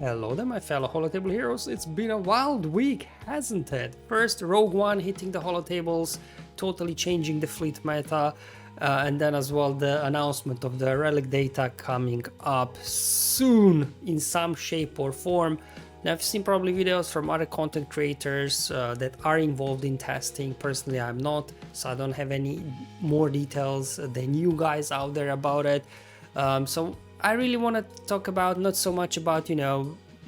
Hello there, my fellow holotable heroes. It's been a wild week, hasn't it? First, Rogue One hitting the holotables, totally changing the fleet meta, and then as well the announcement of the Relic data coming up soon in some shape or form. Now, I've seen probably videos from other content creators that are involved in testing. Personally, I'm not, so I don't have any more details than you guys out there about it. So I really want to talk about not so much about,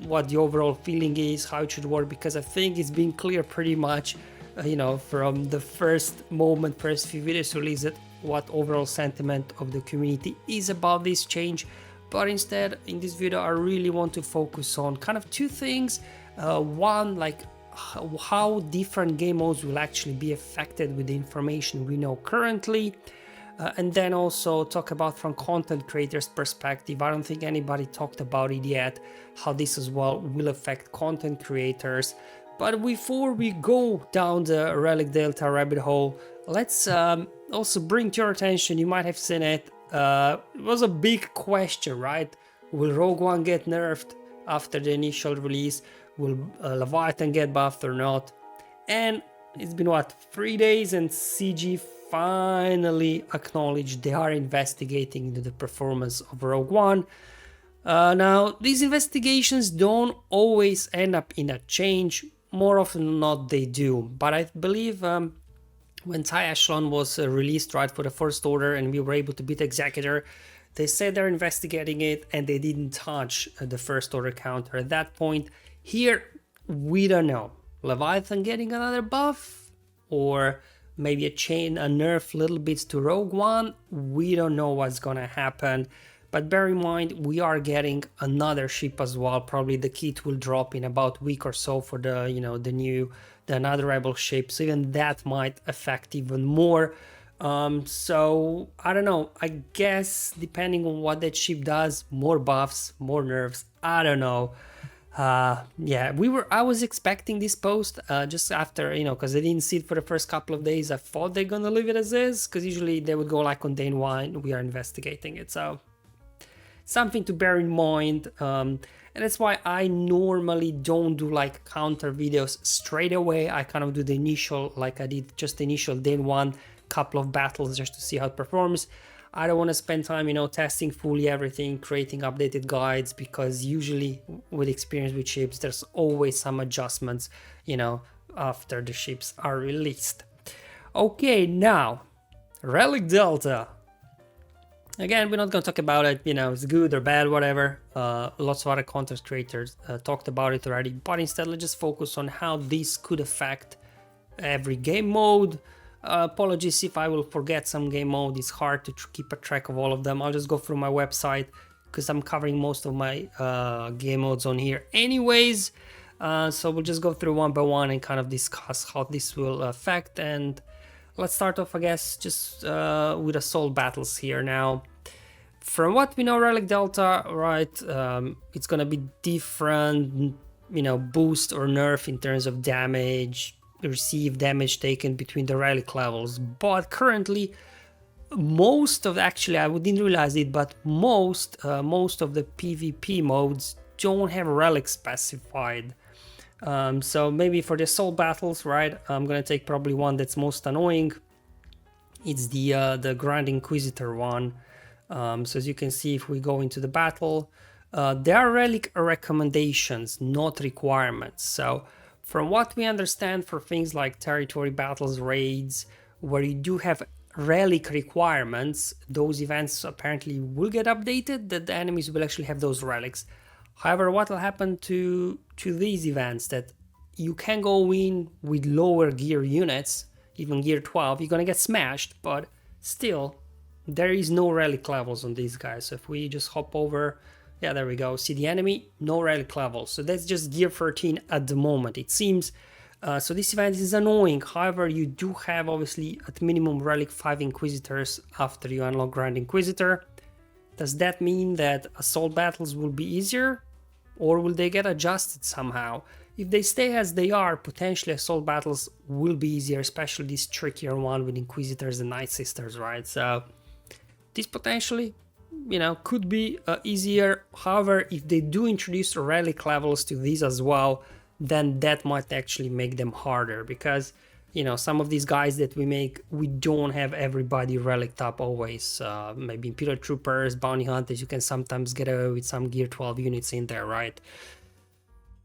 what the overall feeling is, how it should work, because I think it's been clear pretty much, from the first few videos released, what overall sentiment of the community is about this change. But instead, in this video, I really want to focus on kind of two things. One, like how different game modes will actually be affected with the information we know currently. And then also talk about from content creators' perspective. I don't think anybody talked about it yet, how this as well will affect content creators. But before we go down the Relic Delta rabbit hole, let's also bring to your attention, you might have seen it, it was a big question, right? Will Rogue One get nerfed after the initial release? Will Leviathan get buffed or not? And it's been 3 days, and CG finally acknowledged they are investigating into the performance of Rogue One. Now, these investigations don't always end up in a change. More often than not, they do. But I believe when TIE Echelon was released, right, for the First Order, and we were able to beat Executor, they said they're investigating it, and they didn't touch the First Order counter at that point. Here, we don't know. Leviathan getting another buff, or maybe a nerf little bits to Rogue One. We don't know what's gonna happen, but bear in mind we are getting another ship as well. Probably the kit will drop in about a week or so for the another rebel ship, so even that might affect even more. So I don't know, I guess depending on what that ship does, more buffs, more nerfs, I don't know. Yeah, I was expecting this post just after, because I didn't see it for the first couple of days. I thought they're gonna leave it as is, because usually they would go like on day one, we are investigating it. So something to bear in mind, and that's why I normally don't do like counter videos straight away. I kind of do the initial, like I did just the initial day one couple of battles just to see how it performs. I don't want to spend time, testing fully everything, creating updated guides, because usually with experience with ships, there's always some adjustments, after the ships are released. Okay, now, Relic Delta. Again, we're not going to talk about it, it's good or bad, whatever. Lots of other content creators talked about it already, but instead let's just focus on how this could affect every game mode. Apologies if I will forget some game mode. It's hard to keep a track of all of them. I'll just go through my website, because I'm covering most of my game modes on here anyways. So we'll just go through one by one and kind of discuss how this will affect. And let's start off, I guess, just with assault battles here. Now, from what we know, Relic Delta, right, it's gonna be different, boost or nerf in terms of damage, receive damage taken between the relic levels. But currently, I didn't realize it, but most of the PvP modes don't have relic specified. So maybe for the assault battles, right, I'm gonna take probably one that's most annoying. It's the Grand Inquisitor one. So as you can see, if we go into the battle, there are relic recommendations, not requirements. So from what we understand, for things like territory battles, raids, where you do have relic requirements, those events apparently will get updated, that the enemies will actually have those relics. However, what will happen to these events, that you can go in with lower gear units, even gear 12, you're gonna get smashed, but still, there is no relic levels on these guys. So if we just hop over, yeah, there we go. See the enemy, no relic levels. So that's just gear 13 at the moment, it seems. So this event is annoying. However, you do have obviously at minimum relic 5 Inquisitors after you unlock Grand Inquisitor. Does that mean that assault battles will be easier? Or will they get adjusted somehow? If they stay as they are, potentially assault battles will be easier, especially this trickier one with Inquisitors and Night Sisters, right? So this potentially you know, could be easier. However, if they do introduce relic levels to these as well, then that might actually make them harder, because you know, some of these guys that we make, we don't have everybody relic up always. Maybe Imperial Troopers, Bounty Hunters, you can sometimes get away with some Gear 12 units in there, right?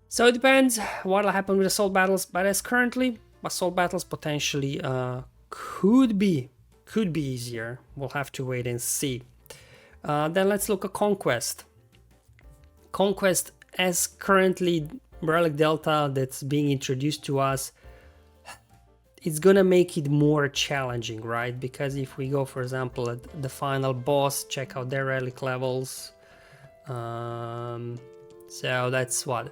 So it depends what will happen with assault battles, but as currently, assault battles potentially could be easier. We'll have to wait and see. Then let's look at Conquest. Conquest, as currently Relic Delta that's being introduced to us, it's gonna make it more challenging, right? Because if we go, for example, at the final boss, check out their relic levels. So that's what?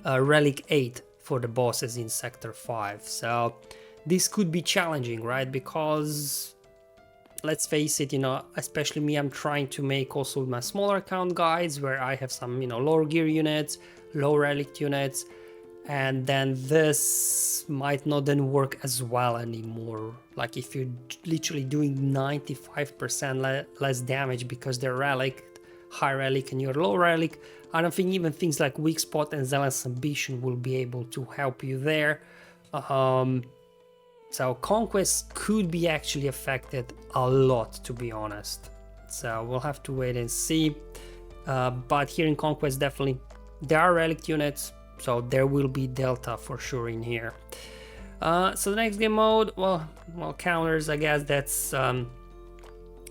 Relic 8 for the bosses in Sector 5. So this could be challenging, right? Because let's face it, you know, especially me, I'm trying to make also with my smaller account guides where I have some, you know, lower gear units, low relic units, and then this might not then work as well anymore. Like if you're literally doing 95% less damage because they're relic, high relic, and you're low relic, I don't think even things like Weak Spot and Zealous Ambition will be able to help you there. So Conquest could be actually affected a lot, to be honest. So we'll have to wait and see. But here in Conquest, definitely there are relic units, so there will be Delta for sure in here. So the next game mode, well, counters, I guess that's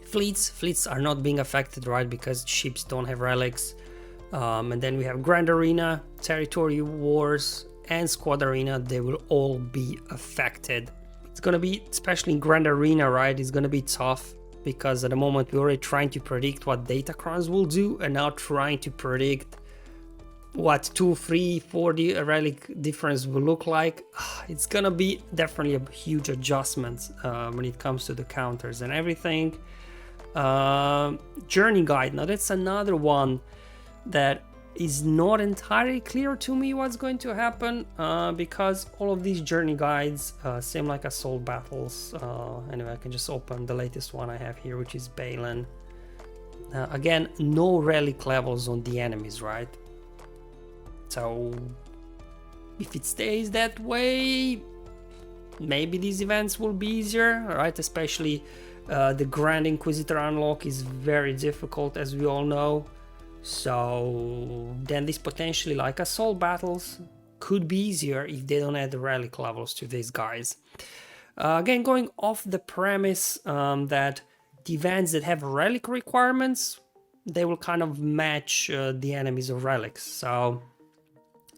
fleets. Fleets are not being affected, right? Because ships don't have relics. And then we have Grand Arena, Territory Wars, and Squad Arena. They will all be affected. It's gonna be, especially in Grand Arena, right? It's gonna be tough because at the moment we're already trying to predict what Datacrons will do, and now trying to predict what 2, 3, 4 relic difference will look like. It's gonna be definitely a huge adjustment when it comes to the counters and everything. Journey guide, now that's another one that is not entirely clear to me what's going to happen, because all of these journey guides seem like assault battles. Anyway, I can just open the latest one I have here, which is Balin. Again, no relic levels on the enemies, right? So if it stays that way, maybe these events will be easier, right? Especially the Grand Inquisitor unlock is very difficult, as we all know. So then this potentially, like assault battles, could be easier if they don't add the relic levels to these guys. Again, going off the premise that the events that have relic requirements, they will kind of match the enemies of relics. So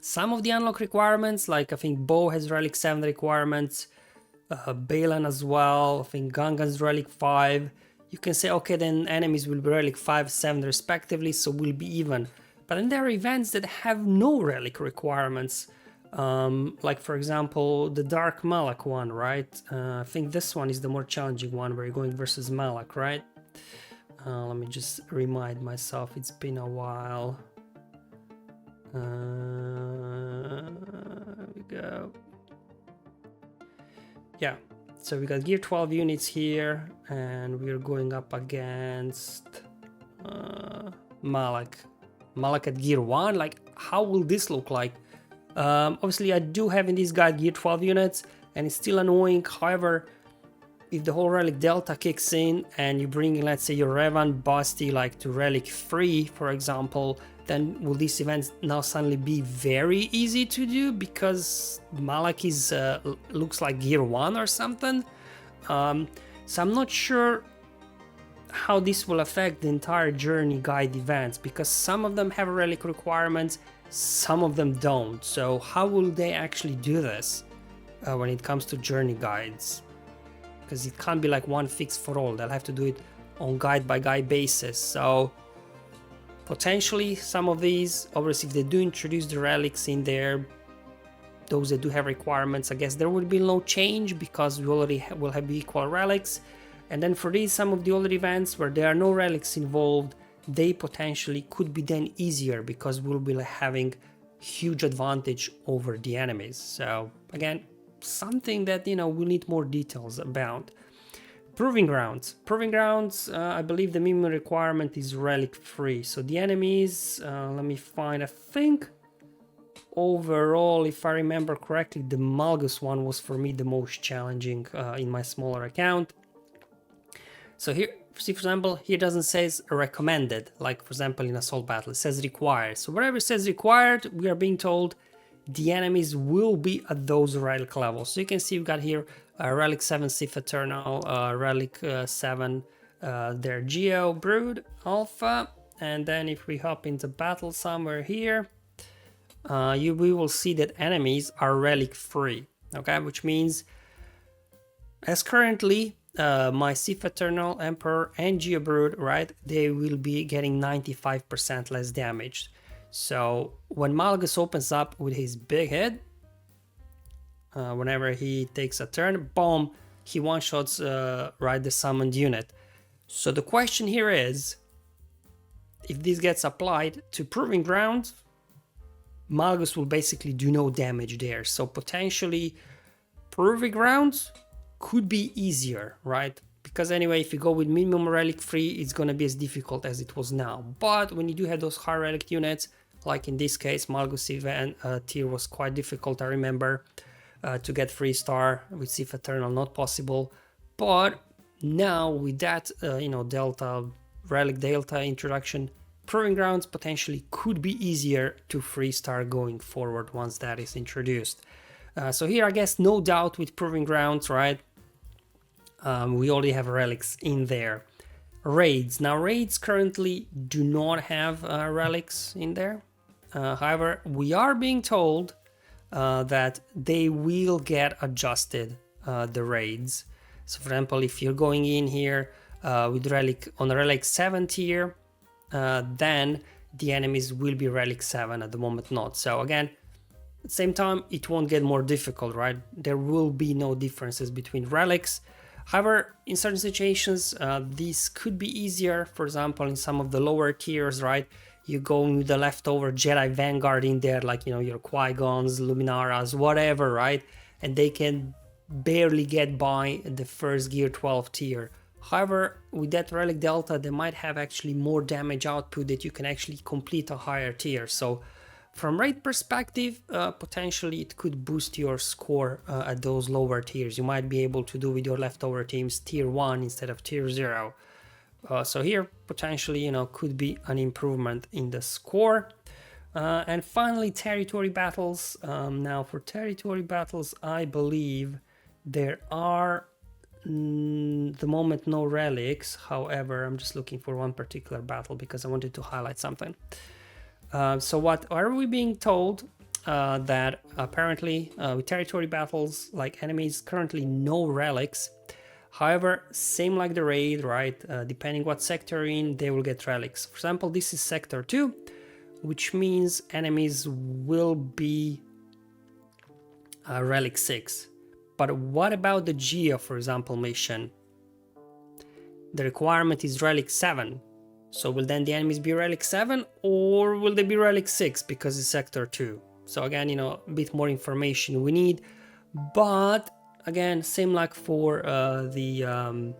some of the unlock requirements, like I think Bo has relic 7 requirements, Balin as well, I think Gungan's relic 5. You can say, okay, then enemies will be relic 5, 7 respectively, so we'll be even. But then there are events that have no relic requirements, like for example the Dark Malak one, right? I think this one is the more challenging one where you're going versus Malak, right? Let me just remind myself, it's been a while. There we go. Yeah. So we got Gear 12 units here, and we're going up against Malak. Malak at Gear 1, like how will this look like? Obviously I do have in this guide Gear 12 units, and it's still annoying. However, if the whole Relic Delta kicks in and you bring in, let's say, your Revan Basti like to Relic 3, for example, then will these events now suddenly be very easy to do because Malak is looks like Gear 1 or something? So I'm not sure how this will affect the entire journey guide events, because some of them have relic requirements, some of them don't. So how will they actually do this when it comes to journey guides? Because it can't be like one fix for all. They'll have to do it on guide by guide basis. So potentially some of these, obviously if they do introduce the relics in there, those that do have requirements, I guess there will be no change because we already will have equal relics. And then for these, some of the older events where there are no relics involved, they potentially could be then easier because we'll be having huge advantage over the enemies. So again, something that, you know, we'll need more details about. Proving Grounds. Proving Grounds, I believe the minimum requirement is Relic free. So the enemies, let me find, I think overall, if I remember correctly, the Malgus one was for me the most challenging in my smaller account. So here, see, for example, here doesn't say recommended, like for example in Assault Battle, it says required. So wherever it says required, we are being told the enemies will be at those relic levels. So you can see we've got here Relic 7 Sith Eternal, Relic 7 their Geo Brood Alpha, and then if we hop into battle somewhere here, we will see that enemies are relic free, okay, which means as currently my Sith Eternal, Emperor and Geo Brood, right, they will be getting 95% less damage. So when Malgus opens up with his big head, whenever he takes a turn, boom, he one-shots right the summoned unit. So the question here is, if this gets applied to Proving Ground, Malgus will basically do no damage there. So potentially Proving Ground could be easier, right? Because anyway, if you go with minimum relic free, it's gonna be as difficult as it was now. But when you do have those high relic units, like in this case, Malgus event tier was quite difficult, I remember, to get 3-star with Sith Eternal, not possible. But now with that, Delta, Relic Delta introduction, Proving Grounds potentially could be easier to 3-star going forward once that is introduced. So here, I guess, no doubt with Proving Grounds, right? We already have relics in there. Raids. Now, raids currently do not have relics in there. However, we are being told that they will get adjusted, the raids. So for example, if you're going in here with relic on a relic 7 tier, then the enemies will be relic 7, at the moment not. So again, at the same time, it won't get more difficult, right? There will be no differences between relics. However, in certain situations, this could be easier. For example, in some of the lower tiers, right? You go with the leftover Jedi Vanguard in there, like, your Qui-Gons, Luminaras, whatever, right? And they can barely get by the first Gear 12 tier. However, with that Relic Delta, they might have actually more damage output that you can actually complete a higher tier. So from raid perspective, potentially it could boost your score at those lower tiers. You might be able to do with your leftover teams tier 1 instead of tier 0. So here potentially, could be an improvement in the score. And finally, territory battles. Now for territory battles, I believe there are the moment no relics. However, I'm just looking for one particular battle because I wanted to highlight something. So what are we being told? That apparently with territory battles, like enemies, currently no relics. However, same like the raid, right? Depending what sector you're in, they will get relics. For example, this is sector 2, which means enemies will be relic 6. But what about the Geo, for example, mission? The requirement is relic 7. So will then the enemies be relic 7, or will they be relic 6 because it's sector 2? So again, a bit more information we need. But again, same like for the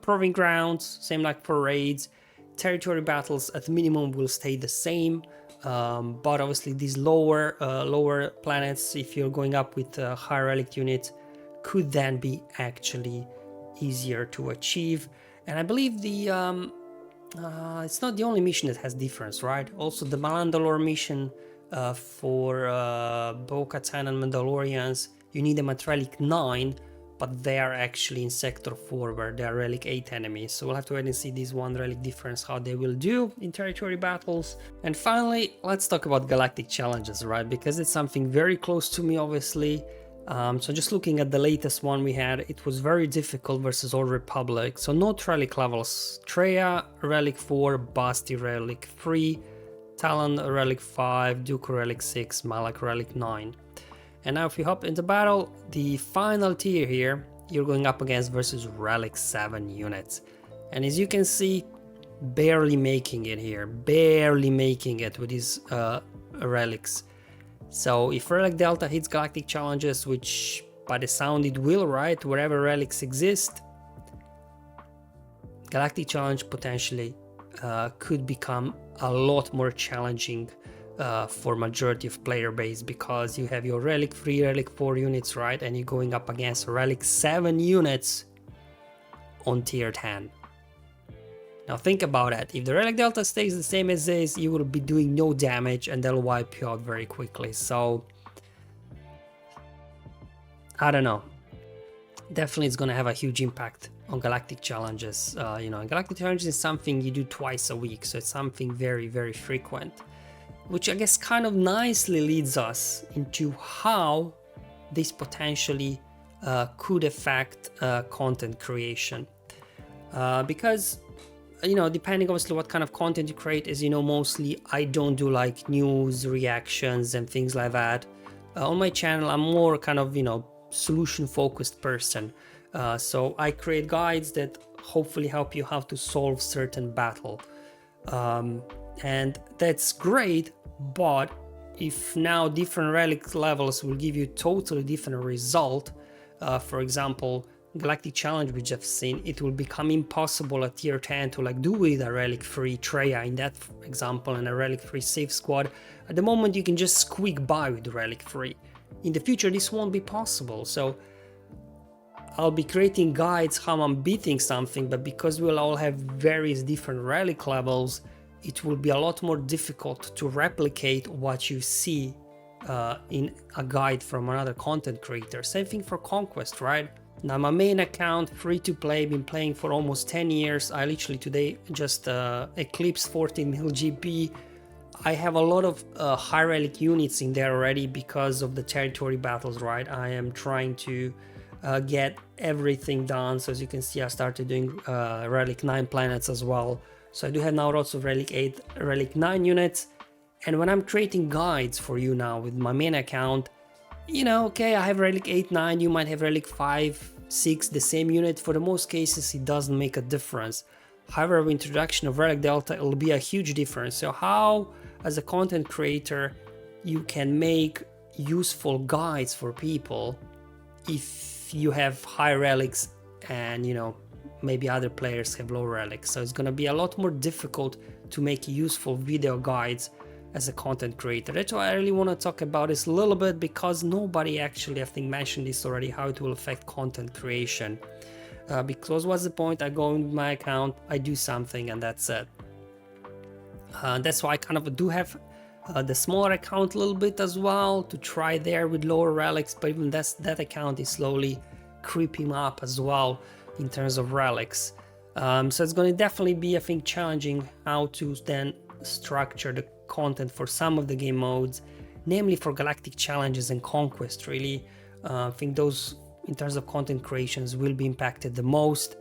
Proving Grounds, same like for raids, territory battles at minimum will stay the same. But obviously these lower planets, if you're going up with high relic units, could then be actually easier to achieve. And I believe the it's not the only mission that has difference, right? Also the Mandalore mission for Bo-Katan and Mandalorians, you need them at relic 9, but they are actually in sector 4 where they are relic 8 enemies. So we'll have to wait and see this one relic difference, how they will do in territory battles. And finally, let's talk about galactic challenges, right? Because it's something very close to me, obviously. So just looking at the latest one we had, it was very difficult versus Old Republic. So no relic levels. Treya relic 4, Basti relic 3, Talon relic 5, Dooku relic 6, Malak relic 9. And now if you hop into battle, the final tier here, you're going up against versus relic 7 units. And as you can see, barely making it here, barely making it with these relics. So if Relic Delta hits galactic challenges, which by the sound it will, right, wherever relics exist, Galactic Challenge potentially could become a lot more challenging for majority of player base, because you have your Relic 3, Relic 4 units, right? And you're going up against Relic 7 units on tier 10. Now think about it. If the Relic Delta stays the same as this, you will be doing no damage and they'll wipe you out very quickly. So I don't know. Definitely it's gonna have a huge impact on Galactic Challenges. Galactic Challenges is something you do twice a week, so it's something very, very frequent. Which I guess kind of nicely leads us into how this potentially could affect content creation. Because, depending obviously what kind of content you create, as you know, mostly I don't do like news, reactions and things like that. On my channel, I'm more kind of, solution focused person. So I create guides that hopefully help you how to solve certain battle. And that's great, but if now different relic levels will give you totally different result, for example, Galactic Challenge we just seen, it will become impossible at tier 10 to like do with a Relic 3 Treya in that example and a Relic 3 Safe Squad. At the moment you can just squeak by with Relic 3. In the future this won't be possible, so I'll be creating guides how I'm beating something, but because we'll all have various different relic levels, it will be a lot more difficult to replicate what you see in a guide from another content creator. Same thing for Conquest, right? Now my main account, free to play, been playing for almost 10 years. I literally today just eclipsed 14 mil GP. I have a lot of high relic units in there already because of the territory battles, right? I am trying to get everything done. So as you can see, I started doing Relic 9 planets as well. So I do have now lots of Relic 8, Relic 9 units. And when I'm creating guides for you now with my main account, okay, I have Relic 8, 9, you might have Relic 5, 6, the same unit. For the most cases, it doesn't make a difference. However, with introduction of Relic Delta, it'll be a huge difference. So how, as a content creator, you can make useful guides for people if you have high relics and, maybe other players have low relics. So it's going to be a lot more difficult to make useful video guides as a content creator. That's why I really want to talk about this a little bit, because nobody actually, I think, mentioned this already, how it will affect content creation. Because what's the point? I go in my account, I do something, and that's it. That's why I kind of do have the smaller account a little bit as well to try there with lower relics, but even that account is slowly creeping up as well in terms of relics. So it's going to definitely be, I think, challenging how to then structure the content for some of the game modes, namely for Galactic Challenges and Conquest, really. I think those, in terms of content creations, will be impacted the most.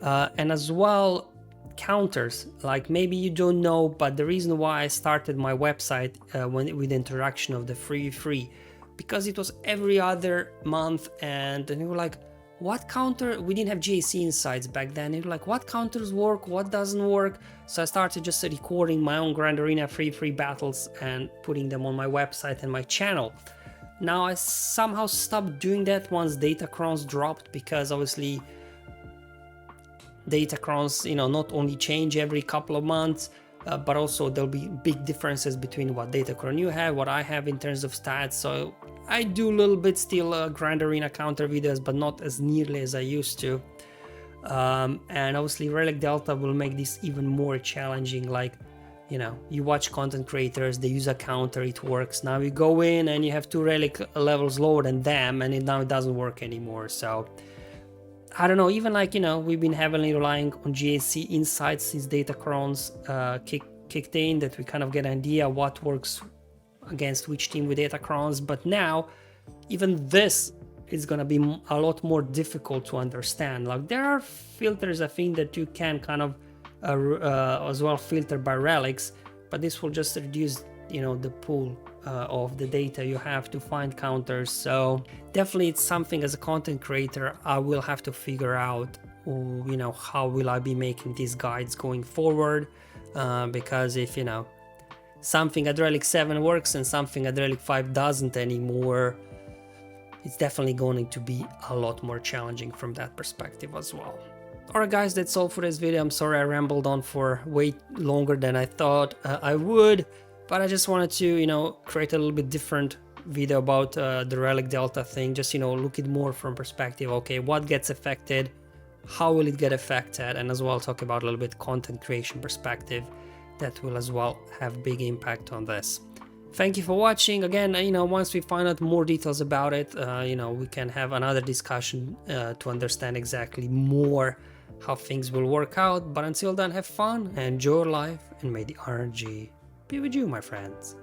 And as well, counters, like maybe you don't know, but the reason why I started my website with the introduction of the free, because it was every other month, and you were like, what counter? We didn't have GAC insights back then. It was like, what counters work, what doesn't work? So I started just recording my own Grand Arena free battles and putting them on my website and my channel. Now I somehow stopped doing that once Datacrons dropped, because obviously Datacrons, not only change every couple of months, but also there'll be big differences between what Datacron you have, what I have in terms of stats. So I do a little bit still Grand Arena counter videos, but not as nearly as I used to. And obviously Relic Delta will make this even more challenging. Like, you watch content creators, they use a counter, it works. Now you go in and you have 2 relic levels lower than them, and now it doesn't work anymore. So I don't know, even like, we've been heavily relying on GAC insights since Datacrons kicked in, that we kind of get an idea what works against which team with Datacrons. But now even this is gonna be a lot more difficult to understand. Like, there are filters, I think, that you can kind of as well filter by relics, but this will just reduce the pool of the data you have to find counters. So definitely it's something as a content creator I will have to figure out, how will I be making these guides going forward, because if something at Relic 7 works and something at Relic 5 doesn't anymore, it's definitely going to be a lot more challenging from that perspective as well. Alright guys, that's all for this video. I'm sorry I rambled on for way longer than I thought I would, but I just wanted to, you know, create a little bit different video about the Relic Delta thing, just, you know, look it more from perspective, okay, what gets affected, how will it get affected, and as well talk about a little bit content creation perspective that will as well have big impact on this. Thank you for watching. Again, you know, once we find out more details about it, you know, we can have another discussion to understand exactly more how things will work out. But until then, have fun, enjoy life, and may the RNG be with you, my friends.